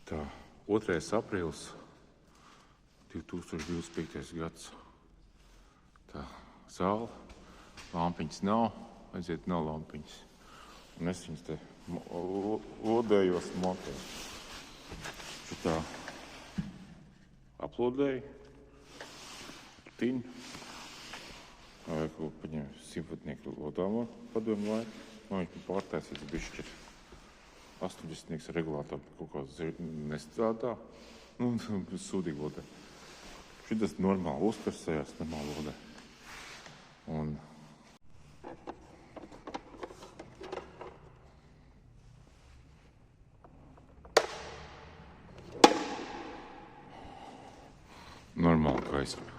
Tā, 2. aprīlis 2025. gads. Tā, zāle, lampiņas nav, aiziet nav lampiņas. Un es viņas te lodējos montēju. Šitā aplodēju, tiņu. Vai ko paņēmu simtnieku lodāmo padomu laiku. Man viņš pārtaisīts bišķi ir 80 regulātori kaut kāds nestrādā. Sūdīgi lodē. Šitas normāli uzkarsējās, normāli lodē. Un normāli gaisma.